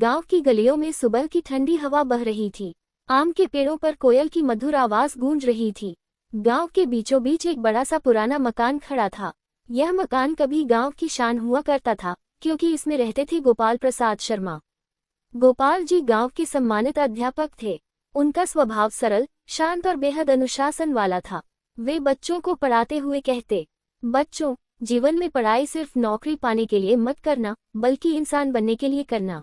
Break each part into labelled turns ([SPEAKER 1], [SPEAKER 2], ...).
[SPEAKER 1] गांव की गलियों में सुबह की ठंडी हवा बह रही थी। आम के पेड़ों पर कोयल की मधुर आवाज गूंज रही थी। गांव के बीचों बीच एक बड़ा सा पुराना मकान खड़ा था। यह मकान कभी गांव की शान हुआ करता था, क्योंकि इसमें रहते थे गोपाल प्रसाद शर्मा। गोपाल जी गांव के सम्मानित अध्यापक थे। उनका स्वभाव सरल, शांत और बेहद अनुशासन वाला था। वे बच्चों को पढ़ाते हुए कहते, बच्चों, जीवन में पढ़ाई सिर्फ नौकरी पाने के लिए मत करना, बल्कि इंसान बनने के लिए करना।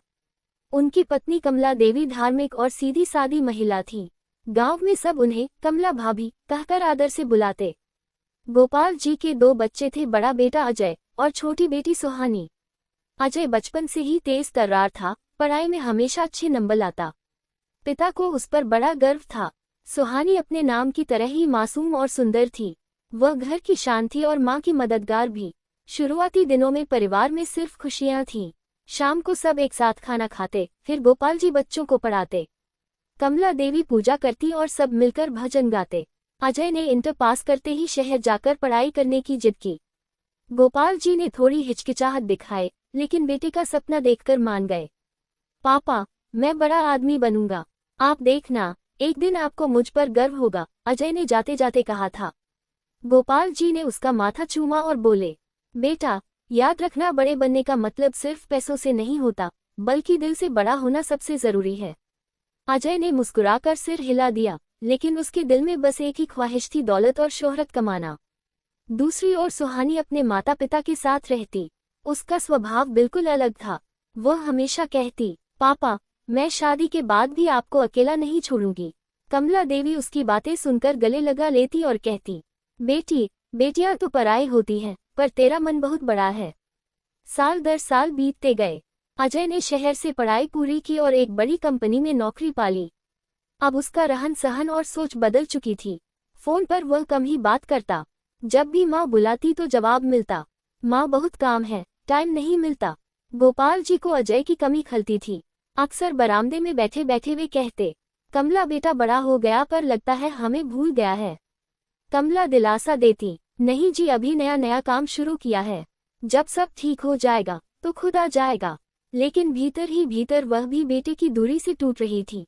[SPEAKER 1] उनकी पत्नी कमला देवी धार्मिक और सीधी सादी महिला थी। गांव में सब उन्हें कमला भाभी कहकर आदर से बुलाते। गोपाल जी के 2 बच्चे थे, बड़ा बेटा अजय और छोटी बेटी सुहानी। अजय बचपन से ही तेज तर्रार था, पढ़ाई में हमेशा अच्छे नंबर लाता। पिता को उस पर बड़ा गर्व था। सुहानी अपने नाम की तरह ही मासूम और सुंदर थी। वह घर की शान थी और मां की मददगार भी। शुरुआती दिनों में परिवार में सिर्फ खुशियां थीं। शाम को सब एक साथ खाना खाते, फिर गोपाल जी बच्चों को पढ़ाते। कमला देवी पूजा करती और सब मिलकर भजन गाते। अजय ने इंटर पास करते ही शहर जाकर पढ़ाई करने की जिद की। गोपाल जी ने थोड़ी हिचकिचाहट दिखाए, लेकिन बेटे का सपना देखकर मान गए। पापा, मैं बड़ा आदमी बनूंगा, आप देखना, एक दिन आपको मुझ पर गर्व होगा, अजय ने जाते जाते कहा था। गोपाल जी ने उसका माथा चूमा और बोले, बेटा, याद रखना, बड़े बनने का मतलब सिर्फ पैसों से नहीं होता, बल्कि दिल से बड़ा होना सबसे जरूरी है। अजय ने मुस्कुराकर सिर हिला दिया, लेकिन उसके दिल में बस एक ही ख्वाहिश थी, दौलत और शोहरत कमाना। दूसरी ओर सुहानी अपने माता पिता के साथ रहती। उसका स्वभाव बिल्कुल अलग था। वह हमेशा कहती, पापा, मैं शादी के बाद भी आपको अकेला नहीं छोड़ूंगी। कमला देवी उसकी बातें सुनकर गले लगा लेती और कहती, बेटी, बेटियां तो पराई होती हैं, पर तेरा मन बहुत बड़ा है। साल दर साल बीतते गए। अजय ने शहर से पढ़ाई पूरी की और एक बड़ी कंपनी में नौकरी पाली। अब उसका रहन सहन और सोच बदल चुकी थी। फोन पर वह कम ही बात करता। जब भी माँ बुलाती तो जवाब मिलता, माँ बहुत काम है, टाइम नहीं मिलता। गोपाल जी को अजय की कमी खलती थी। अक्सर बरामदे में बैठे बैठे वे कहते, कमला बेटा बड़ा हो गया, पर लगता है हमें भूल गया है। कमला दिलासा देती, नहीं जी, अभी नया नया काम शुरू किया है, जब सब ठीक हो जाएगा तो खुद आ जाएगा। लेकिन भीतर ही भीतर वह भी बेटे की दूरी से टूट रही थी।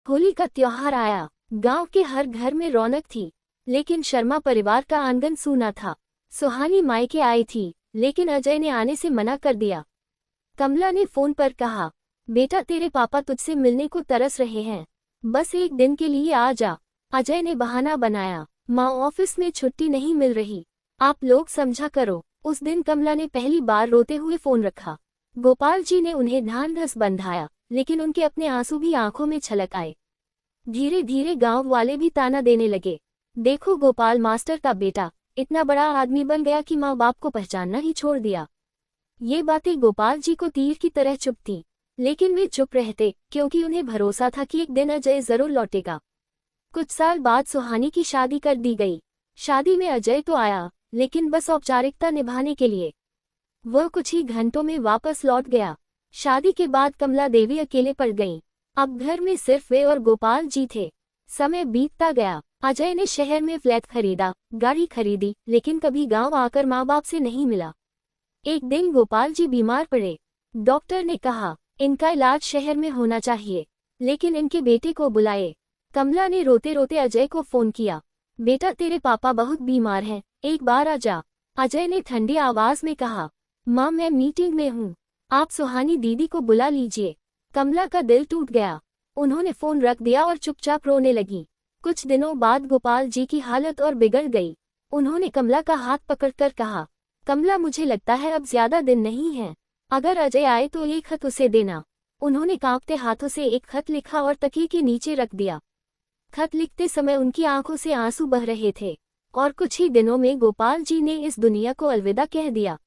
[SPEAKER 1] होली का त्योहार आया। गांव के हर घर में रौनक थी, लेकिन शर्मा परिवार का आंगन सूना था। सुहानी मायके आई थी, लेकिन अजय ने आने से मना कर दिया। कमला ने फोन पर कहा, बेटा, तेरे पापा तुझसे मिलने को तरस रहे हैं, बस एक दिन के लिए आ जा। अजय ने बहाना बनाया, माँ ऑफिस में छुट्टी नहीं मिल रही, आप लोग समझा करो। उस दिन कमला ने पहली बार रोते हुए फोन रखा। गोपाल जी ने उन्हें ढांढस बंधाया, लेकिन उनके अपने आंसू भी आंखों में छलक आए। धीरे धीरे गांव वाले भी ताना देने लगे, देखो गोपाल मास्टर का बेटा इतना बड़ा आदमी बन गया कि माँ बाप को पहचानना ही छोड़ दिया। ये बातें गोपाल जी को तीर की तरह चुभती, लेकिन वे चुप रहते, क्योंकि उन्हें भरोसा था कि एक दिन अजय जरूर लौटेगा। कुछ साल बाद सुहानी की शादी कर दी गई। शादी में अजय तो आया, लेकिन बस औपचारिकता निभाने के लिए। वह कुछ ही घंटों में वापस लौट गया। शादी के बाद कमला देवी अकेले पड़ गईं। अब घर में सिर्फ वे और गोपाल जी थे। समय बीतता गया। अजय ने शहर में फ्लैट खरीदा, गाड़ी खरीदी, लेकिन कभी गांव आकर माँ बाप से नहीं मिला। एक दिन गोपाल जी बीमार पड़े। डॉक्टर ने कहा, इनका इलाज शहर में होना चाहिए, लेकिन इनके बेटे को बुलाए। कमला ने रोते रोते अजय को फोन किया, बेटा, तेरे पापा बहुत बीमार हैं, एक बार आ जा। अजय ने ठंडी आवाज में कहा, माँ, मैं मीटिंग में हूँ, आप सुहानी दीदी को बुला लीजिए। कमला का दिल टूट गया। उन्होंने फोन रख दिया और चुपचाप रोने लगी। कुछ दिनों बाद गोपाल जी की हालत और बिगड़ गई। उन्होंने कमला का हाथ पकड़कर कहा, कमला, मुझे लगता है अब ज्यादा दिन नहीं है, अगर अजय आए तो एक खत उसे देना। उन्होंने कांपते हाथों से एक खत लिखा और तकिए के नीचे रख दिया। खत लिखते समय उनकी आंखों से आंसू बह रहे थे, और कुछ ही दिनों में गोपाल जी ने इस दुनिया को अलविदा कह दिया।